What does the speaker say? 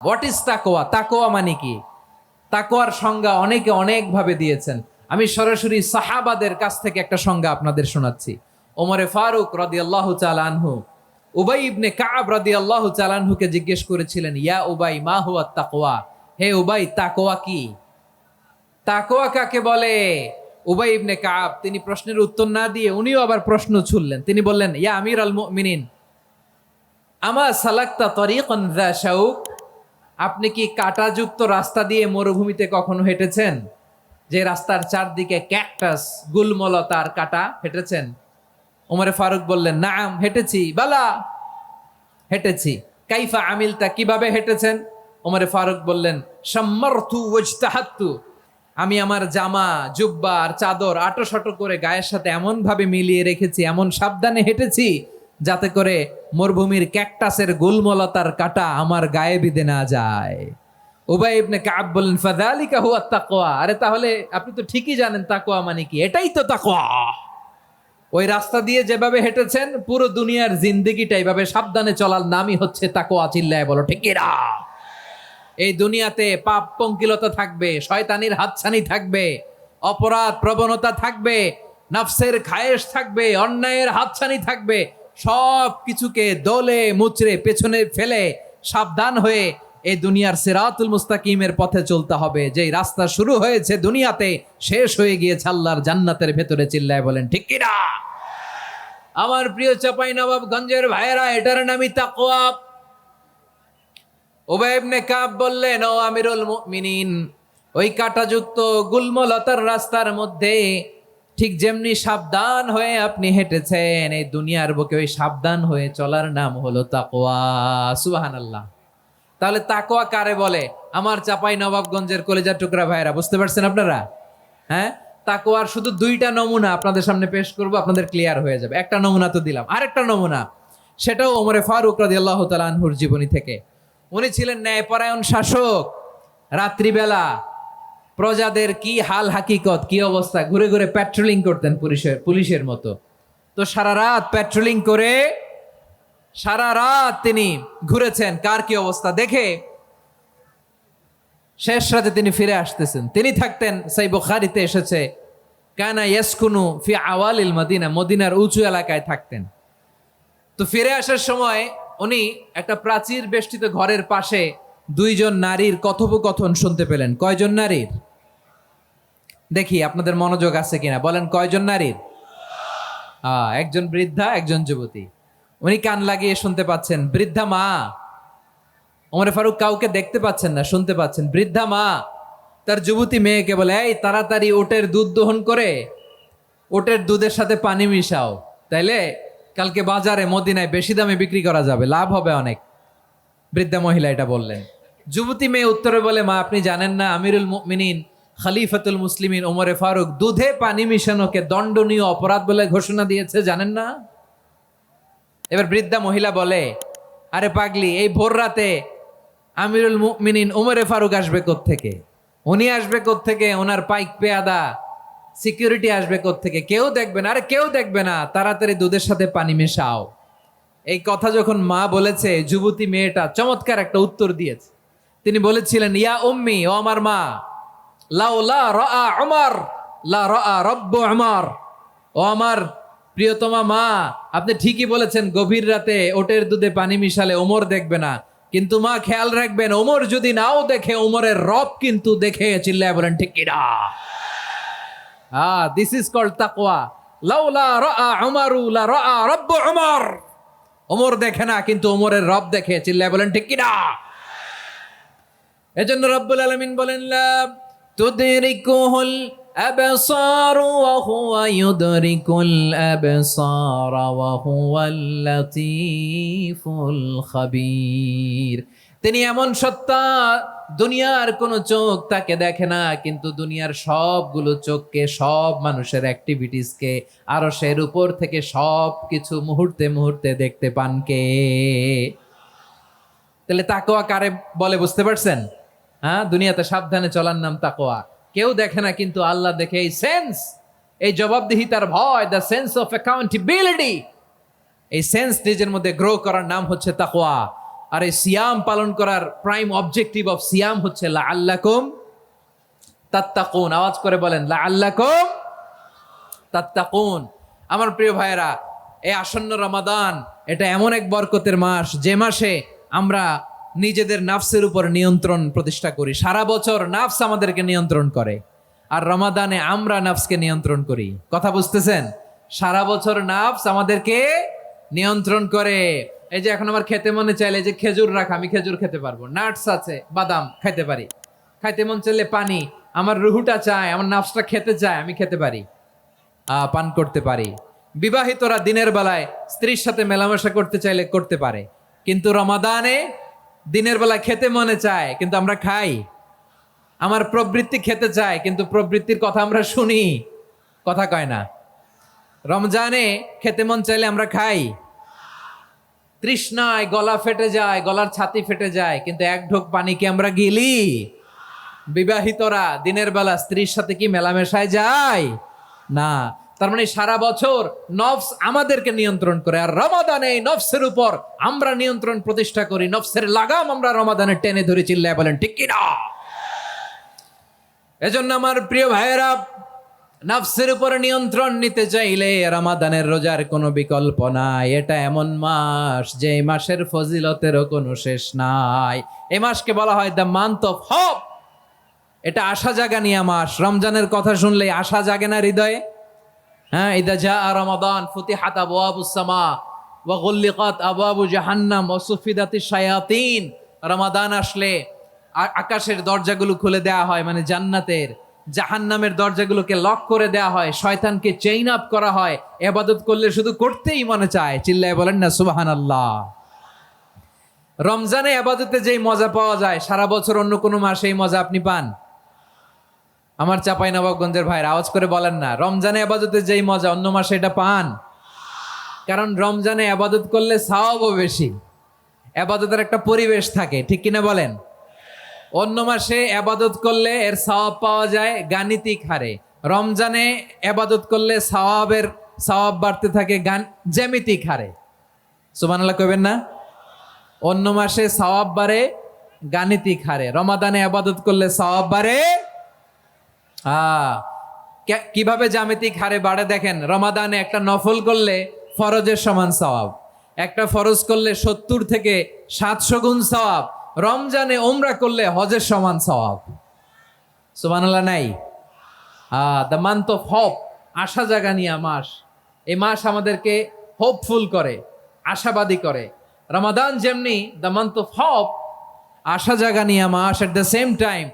What is তাকওয়া? তাকওয়া মানে কি? তাকওয়ার সংজ্ঞা অনেকে অনেক ভাবে দিয়েছেন। আমি সরাসরি সাহাবাদের কাছ থেকে একটা সংজ্ঞা আপনাদের শোনাচ্ছি। ওমরে ফারুক রাদিয়াল্লাহু তাআলা আনহু উবাই ইবনে কাব রাদিয়াল্লাহু তাআলা আনহুকে জিজ্ঞেস করেছিলেন, ইয়া উবাই মা হুয়া তাকওয়া? হে উবাই, তাকওয়া কি? তাকওয়া কাকে বলে? উবাই ইবনে কাব তিনি প্রশ্নের উত্তর না দিয়ে উনিও আবার প্রশ্ন ছুড়লেন। তিনি বললেন, ইয়া আমির আল মুমিনিন, আমা সালাকতা তরিকান যা শাউক? আপনি কি কাঁটাযুক্ত রাস্তা দিয়ে মরুভূমিতে কখনো হেঁটেছেন? যে রাস্তার চারদিকে ক্যাকটাস, গুলমলতার কাঁটা, হেঁটেছেন? ওমরে ফারুক বললেন, নাম, হেঁটেছি। বালা, হেঁটেছি। কাইফা আমিলতা, কিভাবে হেঁটেছেন? ওমরে ফারুক বললেন, শাম্মারতু ওয়াজতাহাত্তু, আমি আমার জামা, জুব্বা আর চাদর আটোসাটো করে গায়ের সাথে এমন ভাবে মিলিয়ে রেখেছি, এমন সাবধানে হেঁটেছি যাতে করে মরুভূমির ক্যাকটাসের গুলমলতার কাঁটা আমার গায়ে বিঁধে না যায়। উবাই ইবনে কাব বললেন, ফাযালিকা হুয়া তাকওয়া। আরে তাহলে আপনি তো ঠিকই জানেন তাকওয়া মানে কি। এটাই তো তাকওয়া। ওই রাস্তা দিয়ে যেভাবে হেঁটেছেন, পুরো দুনিয়ার জিন্দেগিটা এইভাবে সাবধানে চলার নামই হচ্ছে তাকওয়া। চিল্লায় বলো ঠিক কিনা? এই দুনিয়াতে পাপ পঙ্কিলতা থাকবে, শয়তানির হাতছানি থাকবে, অপরাধ প্রবণতা থাকবে, নফসের খায়েশ থাকবে, অন্যায়ের হাতছানি থাকবে। সব কিছুকে দলে মুচড়ে পেছনে ফেলে সাবধান হয়ে এই দুনিয়ার সিরাতুল মুস্তাকিমের পথে চলতে হবে। যেই রাস্তা শুরু হয়েছে দুনিয়াতে, শেষ হয়ে গিয়েছে আল্লাহর জান্নাতের ভেতরে। চিল্লায় বলেন ঠিক কিনা? আমার প্রিয় চাঁপাইনবাবগঞ্জের ভাইয়েরা, এটার নামই তাকওয়া। উবাই ইবনে কাব বললেন, ও আমিরুল মুমিনিন, ওই কাঁটাযুক্ত গুলমলতার রাস্তার মধ্যে ঠিক যেমনি সাবধান হয়ে আপনি হেঁটেছেন, এই দুনিয়ার বুকে ওই সাবধান হয়ে চলার নাম হলো তাকওয়া। সুবহানাল্লাহ। তাহলে তাকওয়া কারে বলে? আমার চাঁপাইনবাবগঞ্জের কলিজার টুকরা ভাইয়েরা, বুঝতে পারছেন আপনারা? হ্যাঁ, তাকওয়ার শুধু দুইটা নমুনা আপনাদের সামনে পেশ করব, আপনাদের ক্লিয়ার হয়ে যাবে। একটা নমুনা তো দিলাম, আরেকটা নমুনা, সেটাও ওমরে ফারুক রাদিয়াল্লাহু তাআলা আনহুর জীবনী থেকে। উনি ছিলেন ন্যায়পরায়ণ শাসক। রাত্রিবেলা প্রজাদের কি হাল হাকিকত, কি অবস্থা, ঘুরে ঘুরে প্যাট্রোলিং করতেন পুলিশের মতো। তো সারা রাত প্যাট্রোলিং করে সারা রাত তিনি ঘুরেছেন কার কি অবস্থা দেখে। শেষ রাতে তিনি ফিরে আসতেছেন। তিনি থাকতেন, সহিহ বুখারীতে এসেছে, কানা ইয়াসকুনু ফি আওয়ালিল মদিনা, মদিনার উঁচু এলাকায় থাকতেন। তো ফিরে আসার সময় উনি একটা প্রাচীর বেষ্টিত ঘরের পাশে দুইজন নারীর কথোপকথন শুনতে পেলেন। কয়জন নারীর? দেখি আপনাদের মনোযোগ আছে কিনা, বলেন কয়জন নারীর? একজন বৃদ্ধা, একজন যুবতী। উনি কান লাগিয়ে শুনতে পাচ্ছেন। বৃদ্ধা মা, ওমর ফারুক কাউকে দেখতে পাচ্ছেন না, শুনতে পাচ্ছেন। বৃদ্ধা মা তার যুবতী মেয়েকে বলে, এই তাড়াতাড়ি ওটের দুধ দহন করে ওটের দুধের সাথে পানি মিশাও, তাইলে কালকে বাজারে মদিনায় বেশি দামে বিক্রি করা যাবে, লাভ হবে অনেক। বৃদ্ধা মহিলা এটা বললেন। যুবতী মেয়ে উত্তরে বলে, মা আপনি জানেন না আমিরুল মুমিনিন খলিফাতুল মুসলিমিন ওমরে ফারুক দুধে পানি মিশানোকে দণ্ডনীয় অপরাধ বলে ঘোষণা দিয়েছে, জানেন না? এবার বৃদ্ধা মহিলা বলে, আরে পাগলি, এই ভোর রাতে আমিরুল মুমিনিন ওমরে ফারুক আসবে কোত্থেকে? উনি আসবে কোত্থেকে? ওনার পাইক পেয়াদা সিকিউরিটি আসবে কোত্থেকে? কেউ দেখবে না। আরে কেউ দেখবে না, তাড়াতাড়ি দুধের সাথে পানি মেশাও। এই কথা যখন মা বলেছে, যুবতী মেয়েটা চমৎকার একটা উত্তর দিয়েছে। তিনি বলেছিলেন, ইয়া উম্মি, ও আমার মা, লাউলা রাআ উমর লা রাআ রব্বু উমর। ও আমার প্রিয়তমা মা, আপনি ঠিকই বলেছেন, গভীর রাতে ওটের দুধে পানি মিশালে ওমর দেখবে না, কিন্তু মা খেয়াল রাখবেন, ওমর যদি নাও দেখে, ওমরের রব কিন্তু দেখে। চিল্লায় বলেন ঠিক কিনা? দিস ইজ কল্ড তাকওয়া। লাউলা রাআ উমরু লা রাআ রব্বু উমর। ওমর দেখে না, কিন্তু ওমরের রব দেখে। চিল্লায় বলেন ঠিক কিনা? এজন্য রব্বুল আলামিন বলেন, লা তুদরিকুহুল আবসার ওয়া হুয়া ইউদরিকুল আবসার ওয়া হুয়াল লাতীফুল খাবীর। তিনি এমন সত্তা, দুনিয়ার কোন চোখ তাকে দেখে না, কিন্তু দুনিয়ার সবগুলো চোখকে, সব মানুষের অ্যাক্টিভিটিসকে আরশের উপর থেকে সব কিছু মুহূর্তে মুহূর্তে দেখতে পান কে? তাহলে তাকওয়া কারে বলে বুঝতে পারছেন? দুনিয়াতে সাবধানে চলার নাম তাকওয়া। কেউ দেখে না, কিন্তু আল্লাহ দেখে। এই সেন্স, এই জবাবদিহিতার ভয়, দ্য সেন্স অফ অ্যাকাউন্টেবিলিটি, এই সেন্স নিজের মধ্যে গ্রো করার নাম হচ্ছে তাকওয়া। আর এই সিয়াম পালন করার প্রাইম অবজেক্টিভ অফ সিয়াম হচ্ছে লাআল্লাকুম তাত্তাকুন। আওয়াজ করে বলেন লাআল্লাকুম তাত্তাকুন। আমার প্রিয় ভাইয়েরা, এই আসন্ন রমাদান এটা এমন এক বরকতের মাস যে মাসে আমরা নিজেদের নাফসের উপর নিয়ন্ত্রণ প্রতিষ্ঠা করি। সারা বছর নাফস আমাদেরকে নিয়ন্ত্রণ করে, আর রমাদানে আমরা নাফসকে নিয়ন্ত্রণ করি। কথা বুঝতেছেন? সারা বছর নাফস আমাদেরকে নিয়ন্ত্রণ করে। এই যে এখন আমার খেতে মনে চাইলে যে খেজুর রাখা, আমি খেজুর খেতে পারবো, নাটস আছে, বাদাম খাইতে পারি। খাইতে মন চাইলে পানি, আমার রুহুটা চায়, আমার নাফসটা খেতে চায়, আমি খেতে পারি, পান করতে পারি। বিবাহিতরা দিনের বেলায় স্ত্রীর সাথে মেলামেশা করতে চাইলে করতে পারে, কিন্তু রমাদানে দিনের বেলায় খেতে মনে চায় কিন্তু আমরা খাই। আমার প্রবৃত্তি খেতে চায় কিন্তু প্রবৃত্তির কথা আমরা শুনি, কথা কয় না। রমজানে খেতে মন চাইলে আমরা খাই, তৃষ্ণায় গলা ফেটে যায়, গলার ছাতি ফেটে যায়, কিন্তু এক ঢোক পানি কি আমরা গিলি? বিবাহিতরা দিনের বেলা স্ত্রীর সাথে কি মেলামেশায় যায় না। তার মানে সারা বছর নফস আমাদেরকে নিয়ন্ত্রণ করে, আর রমাদানে নফসের উপর আমরা নিয়ন্ত্রণ প্রতিষ্ঠা করি। নফসের লাগাম আমরা রমাদানে টেনে ধরে, চিল্লায় বলেন ঠিক কিনা? এজন্য আমার প্রিয় ভাইয়েরা, নফসের উপর নিয়ন্ত্রণ নিতে চাইলে রমাদানের রোজার কোনো বিকল্প নাই। এটা এমন মাস যে মাসের ফজিলতেরও কোনো শেষ নাই। এই মাসকে বলা হয় দ্য মান্থ অফ হোপ। এটা আশা জাগানিয়া মাস। রমজানের কথা শুনলে আশা জাগে না হৃদয়ে? হ্যাঁ, ইদা জাআ রমাদান ফুতিহাত আবওয়াবুস সামা ওয়া গুল্লিকাত আবওয়াবু জাহান্নাম ওয়া সুফিদাতিশ শায়াতিন। রমাদান আসলে আকাশের দরজাগুলো খুলে দেওয়া হয়, মানে জান্নাতের। জাহান্নামের দরজাগুলোকে লক করে দেওয়া হয়, শয়তানকে চেইন আপ করা হয়। ইবাদত করলে শুধু করতেই মনে চায়, চিল্লায় বলেন না সুবহানাল্লাহ। রমজানে ইবাদতে যেই মজা পাওয়া যায়, সারা বছর অন্য কোনো মাসে এই মজা আপনি পান? আমার চাঁপাইনবাবগঞ্জের ভাইরা আওয়াজ করে বলেন না, রমজানে ইবাদতে যেই মজা অন্য মাসে এটা পান? কারণ রমজানে ইবাদত করলে সওয়াবও বেশি, ইবাদতের একটা পরিবেশ থাকে, ঠিক কিনা বলেন? অন্য মাসে ইবাদত করলে এর সওয়াব পাওয়া যায় গাণিতিক হারে, রমজানে ইবাদত করলে সওয়াব বাড়তে থাকে জ্যামিতিক হারে। সুবহানাল্লাহ কইবেন না? অন্য মাসে সওয়াব বাড়ে গাণিতিক হারে, রমাদানে ইবাদত করলে সওয়াব বাড়ে কিভাবে জ্যামিতিক হারে বাড়ে দেখেন। রমাদানে একটা নফল করলে ফরজের সমান সওয়াব, একটা ফরজ করলে 70 থেকে 700 গুণ সওয়াব। রমজানে উমরা করলে হজের সমান সওয়াব। সুবহানাল্লাহ নাই? দ্য মান্থ অফ হোপ, আশা জাগানিয়া মাস। এই মাস আমাদেরকে হোপফুল করে, আশাবাদী করে। রমাদান যেমনি দ্য মান্থ অফ হোপ, আশা জাগানিয়া মাস, এট দ্য সেম টাইম